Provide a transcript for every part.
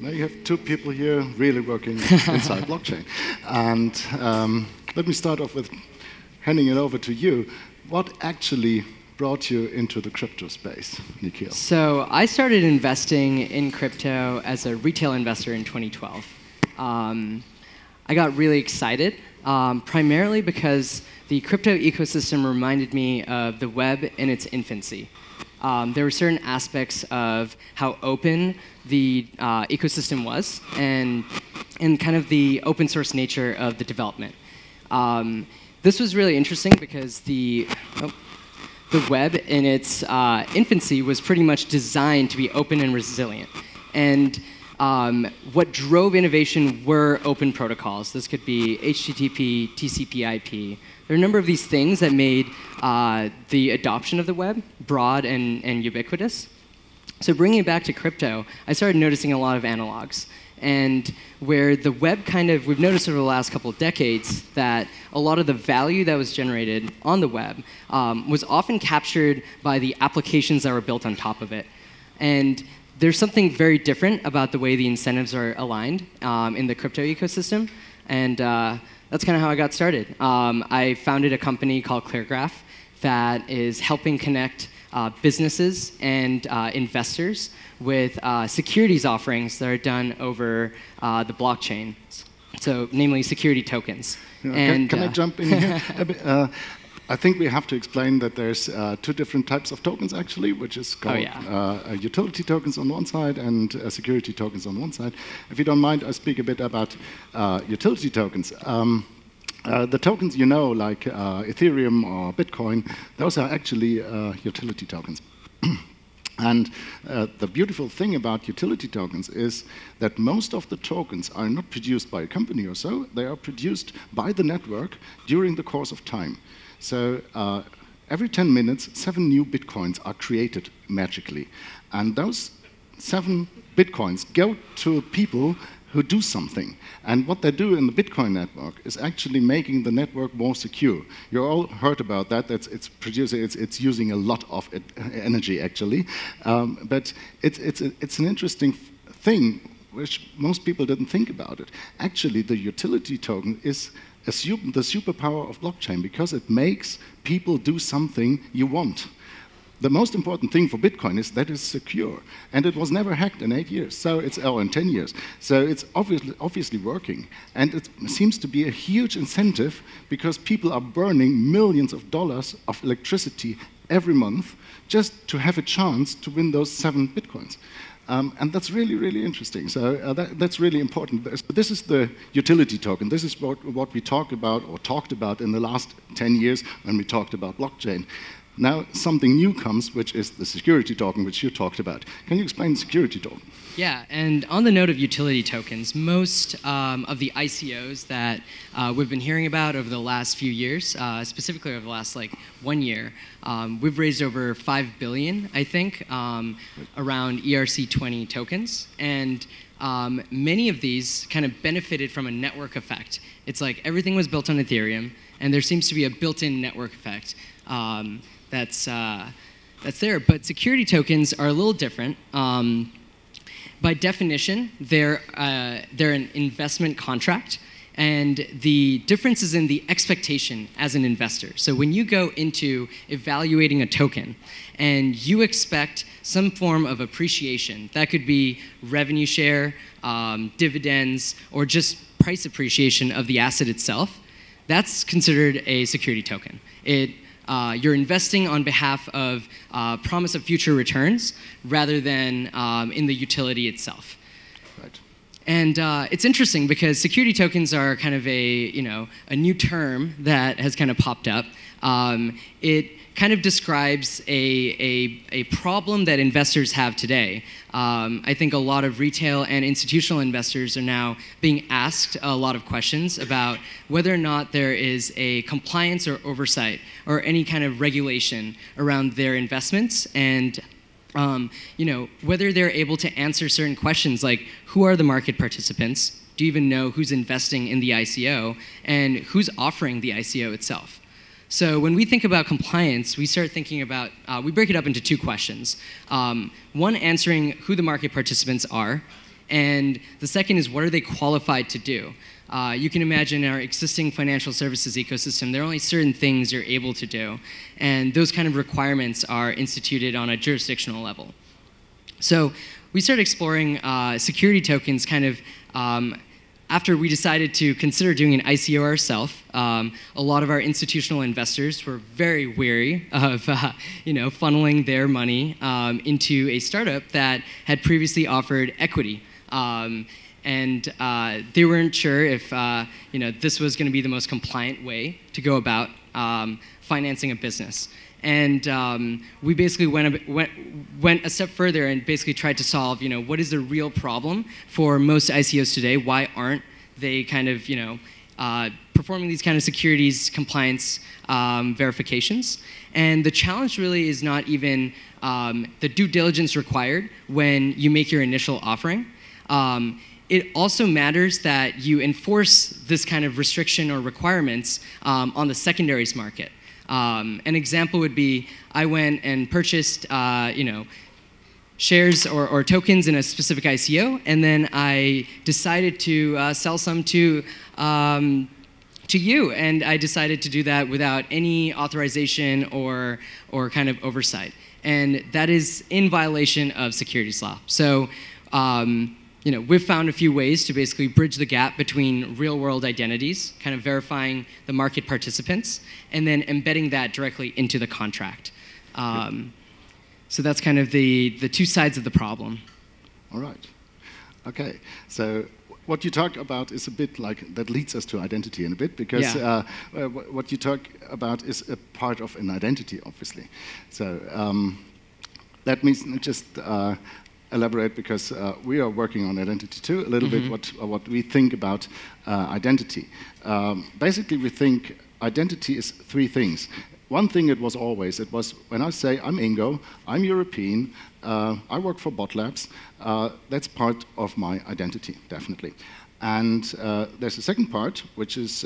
Now you have two people here really working inside blockchain. And let me start off with handing it over to you. What actually brought you into the crypto space, Nikhil? So I started investing in crypto as a retail investor in 2012. I got really excited, primarily because the crypto ecosystem reminded me of the web in its infancy. There were certain aspects of how open the ecosystem was and kind of the open source nature of the development. This was really interesting because the web in its infancy was pretty much designed to be open and resilient. And what drove innovation were open protocols. This could be HTTP, TCP/IP. There are a number of these things that made the adoption of the web broad and ubiquitous. So bringing it back to crypto, I started noticing a lot of analogs. And where the web we've noticed over the last couple of decades that a lot of the value that was generated on the web was often captured by the applications that were built on top of it. And there's something very different about the way the incentives are aligned in the crypto ecosystem. And that's kind of how I got started. I founded a company called ClearGraph that is helping connect businesses and investors with securities offerings that are done over the blockchain, so namely security tokens. And, can I jump in here? I think we have to explain that there's two different types of tokens, actually, which is called utility tokens on one side and security tokens on one side. If you don't mind, I speak a bit about utility tokens. The tokens you know, like Ethereum or Bitcoin, those are actually utility tokens. And the beautiful thing about utility tokens is that most of the tokens are not produced by a company or so. They are produced by the network during the course of time. So every 10 minutes, 7 new Bitcoins are created magically. And those 7 Bitcoins go to people who do something. And what they do in the Bitcoin network is actually making the network more secure. You all heard about that. It's using a lot of energy, actually. But it's an interesting thing, which most people didn't think about it. Actually, the utility token is the superpower of blockchain because it makes people do something you want. The most important thing for Bitcoin is that it's secure, and it was never hacked in 8 years, so in 10 years. So it's obviously working, and it seems to be a huge incentive because people are burning millions of dollars of electricity every month just to have a chance to win those 7 Bitcoins. And that's really, really interesting. So that's really important. This is the utility token. This is what we talked about in the last 10 years when we talked about blockchain. Now something new comes, which is the security token, which you talked about. Can you explain the security token? Yeah, and on the note of utility tokens, most of the ICOs that we've been hearing about over the last few years, specifically over the last 1 year, we've raised over $5 billion, I think, around ERC20 tokens. And many of these kind of benefited from a network effect. It's like everything was built on Ethereum, and there seems to be a built-in network effect that's there. But security tokens are a little different. By definition, they're an investment contract, and the difference is in the expectation as an investor. So when you go into evaluating a token and you expect some form of appreciation, that could be revenue share, dividends, or just price appreciation of the asset itself, that's considered a security token. You're investing on behalf of promise of future returns rather than in the utility itself. Right. And it's interesting because security tokens are kind of a new term that has kind of popped up. It kind of describes a problem that investors have today. I think a lot of retail and institutional investors are now being asked a lot of questions about whether or not there is a compliance or oversight or any kind of regulation around their investments, and whether they're able to answer certain questions like, who are the market participants? Do you even know who's investing in the ICO? And who's offering the ICO itself? So when we think about compliance, we start thinking about, we break it up into 2 questions. One, answering who the market participants are, And the second is, what are they qualified to do? You can imagine our existing financial services ecosystem, there are only certain things you're able to do. And those kind of requirements are instituted on a jurisdictional level. So we started exploring security tokens kind of after we decided to consider doing an ICO ourselves. A lot of our institutional investors were very weary of funneling their money into a startup that had previously offered equity. And they weren't sure if this was going to be the most compliant way to go about financing a business. And we basically went a step further and basically tried to solve, what is the real problem for most ICOs today? Why aren't they kind of, performing these kind of securities compliance verifications? And the challenge really is not even the due diligence required when you make your initial offering. It also matters that you enforce this kind of restriction or requirements on the secondaries market. An example would be, I went and purchased, shares or tokens in a specific ICO, and then I decided to sell some to you, and I decided to do that without any authorization or kind of oversight, and that is in violation of securities law. So. We've found a few ways to basically bridge the gap between real-world identities, kind of verifying the market participants, and then embedding that directly into the contract. So that's kind of the two sides of the problem. All right. Okay. So what you talk about is a bit like, that leads us to identity in a bit, because what you talk about is a part of an identity, obviously. So let me just elaborate, because we are working on identity too, a little bit what we think about identity. Basically, we think identity is three things. One thing it was when I say I'm Ingo, I'm European, I work for Bot Labs, that's part of my identity, definitely. And there's a second part, which is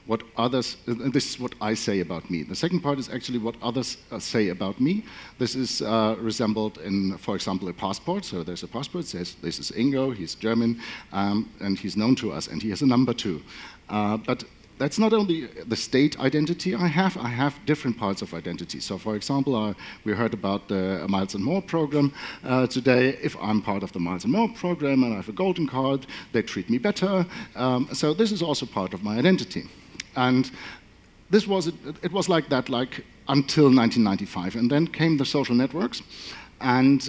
what others, this is what I say about me. The second part is actually what others say about me. This is resembled in, for example, a passport. So there's a passport that says, this is Ingo, he's German, and he's known to us, and he has a number too. But that's not only the state identity I have different parts of identity. So for example, we heard about the Miles & More program today. If I'm part of the Miles & More program and I have a golden card, they treat me better. So this is also part of my identity. And it was like that until 1995. And then came the social networks. And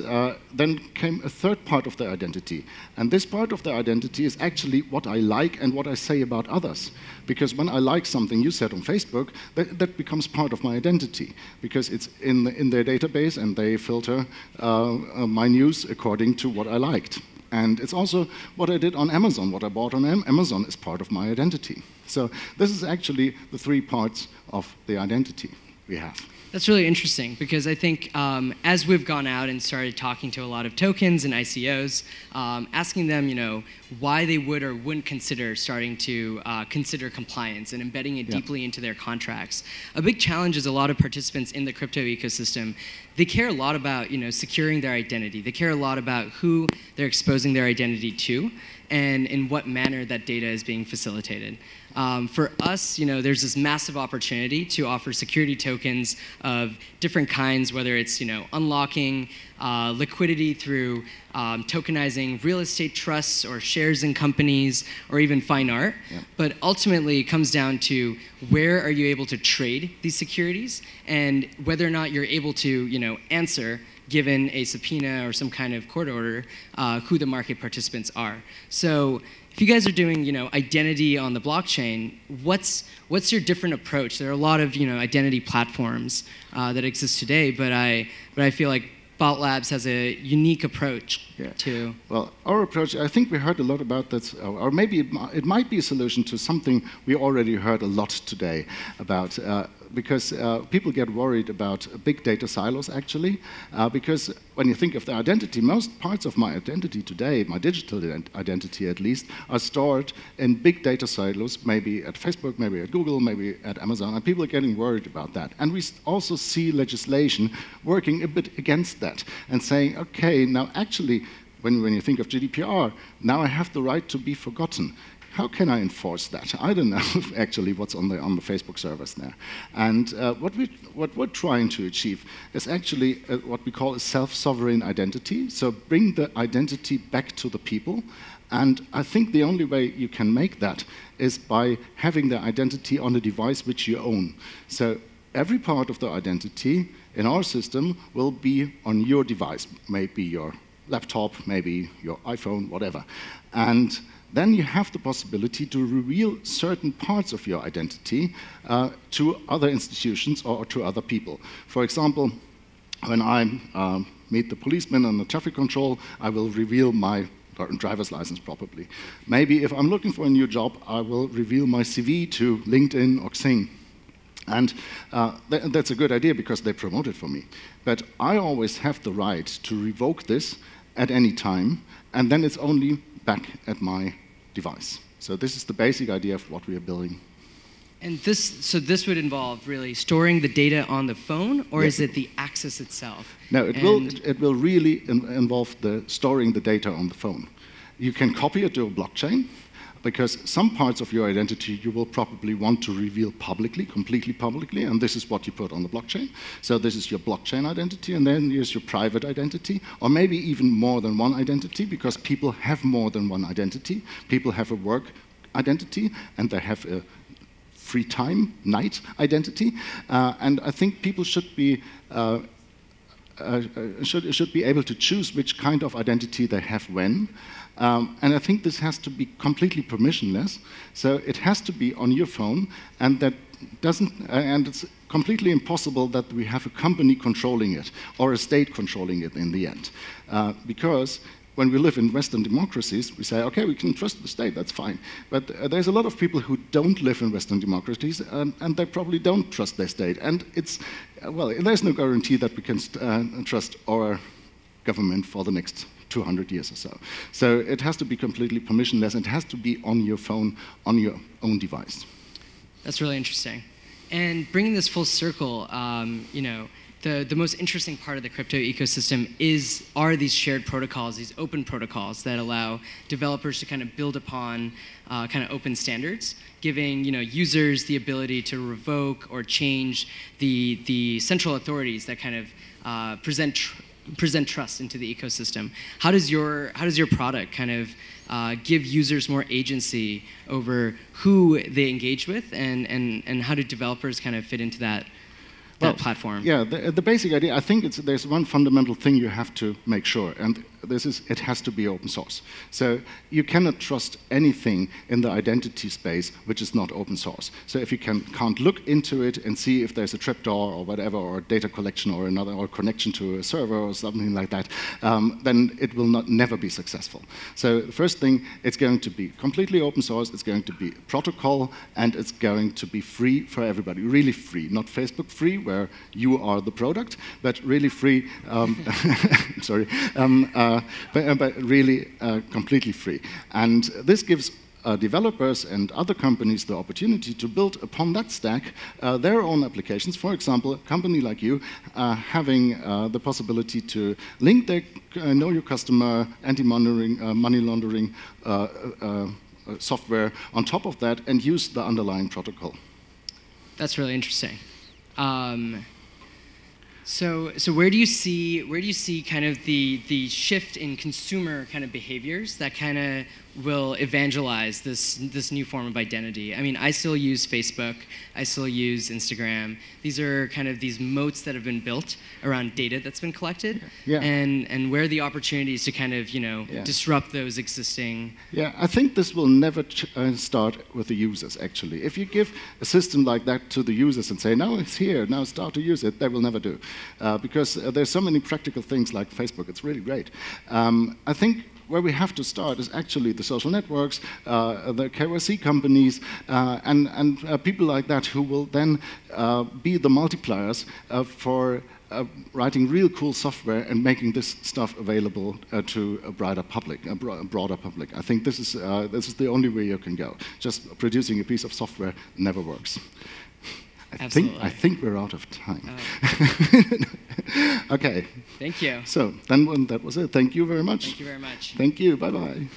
then came a third part of the identity. And this part of the identity is actually what I like and what I say about others. Because when I like something you said on Facebook, that becomes part of my identity. Because it's in their database, and they filter my news according to what I liked. And it's also what I did on Amazon. What I bought on Amazon is part of my identity. So this is actually the three parts of the identity we have. That's really interesting, because I think as we've gone out and started talking to a lot of tokens and ICOs, asking them, why they would or wouldn't consider starting to consider compliance and embedding it deeply into their contracts. A big challenge is a lot of participants in the crypto ecosystem, they care a lot about securing their identity. They care a lot about who they're exposing their identity to, and in what manner that data is being facilitated. For us, there's this massive opportunity to offer security tokens of different kinds, whether it's unlocking liquidity through tokenizing real estate trusts or shares in companies or even fine art. Yeah. But ultimately, it comes down to where are you able to trade these securities, and whether or not you're able to answer, given a subpoena or some kind of court order, who the market participants are. So if you guys are doing, identity on the blockchain, what's your different approach? There are a lot of, identity platforms that exist today, but I feel like Bot Labs has a unique approach to. Well, our approach, I think we heard a lot about that, or maybe it might be a solution to something we already heard a lot today about. Because people get worried about big data silos, actually, because when you think of the identity, most parts of my identity today, my digital identity at least, are stored in big data silos, maybe at Facebook, maybe at Google, maybe at Amazon, and people are getting worried about that. And we also see legislation working a bit against that and saying, okay, now actually, when you think of GDPR, now I have the right to be forgotten. How can I enforce that? I don't know actually what's on the Facebook servers there. And what we're trying to achieve is actually what we call a self-sovereign identity. So bring the identity back to the people. And I think the only way you can make that is by having the identity on a device which you own. So every part of the identity in our system will be on your device, maybe your laptop, maybe your iPhone, whatever. And then you have the possibility to reveal certain parts of your identity to other institutions or to other people. For example, when I meet the policeman on the traffic control, I will reveal my driver's license probably. Maybe if I'm looking for a new job, I will reveal my CV to LinkedIn or Xing. And that's a good idea because they promote it for me. But I always have the right to revoke this at any time, and then it's only back at my device. So this is the basic idea of what we are building. And this would involve really storing the data on the phone, or is it the access itself? No, it will really involve storing the data on the phone. You can copy it to a blockchain, because some parts of your identity you will probably want to reveal publicly, completely publicly, and this is what you put on the blockchain. So this is your blockchain identity, and then here's your private identity, or maybe even more than one identity, because people have more than one identity. People have a work identity, and they have a free time, night identity, and I think people should be able to choose which kind of identity they have when. And I think this has to be completely permissionless. So it has to be on your phone, and that doesn't. And it's completely impossible that we have a company controlling it or a state controlling it in the end, because when we live in Western democracies, we say, okay, we can trust the state, that's fine. But there's a lot of people who don't live in Western democracies, and they probably don't trust their state. And it's, well, there's no guarantee that we can trust our government for the next 200 years or so. So it has to be completely permissionless. It has to be on your phone, on your own device. That's really interesting. And bringing this full circle, you know, the most interesting part of the crypto ecosystem are these shared protocols, these open protocols that allow developers to kind of build upon kind of open standards, giving users the ability to revoke or change the central authorities that kind of present trust into the ecosystem. How does your product kind of give users more agency over who they engage with, and how do developers kind of fit into that platform? Yeah, the basic idea, I think there's one fundamental thing you have to make sure, and this is it has to be open source. So you cannot trust anything in the identity space which is not open source. So if you can't look into it and see if there's a trapdoor or whatever, or data collection or connection to a server or something like that, then it will never be successful. So the first thing, it's going to be completely open source, it's going to be a protocol, and it's going to be free for everybody, really free, not Facebook free, where you are the product, but really free, sorry, but really completely free. And this gives developers and other companies the opportunity to build upon that stack their own applications. For example, a company like you having the possibility to link their know your customer, anti-money laundering software on top of that and use the underlying protocol. That's really interesting. So where do you see kind of the shift in consumer kind of behaviors that kind of will evangelize this new form of identity? I mean, I still use Facebook, I still use Instagram. These are kind of these moats that have been built around data that's been collected, and where are the opportunities to kind of disrupt those existing? Yeah, I think this will never start with the users. Actually, if you give a system like that to the users and say, now it's here, now start to use it, they will never do, because there's so many practical things like Facebook. It's really great. I think where we have to start is actually the social networks, the KYC companies, and people like that who will then be the multipliers for writing real cool software and making this stuff available to a broader public. I think this is the only way you can go. Just producing a piece of software never works. Absolutely. I think we're out of time. Okay. Thank you. So then that was it. Thank you very much. Thank you very much. Thank you. Bye-bye.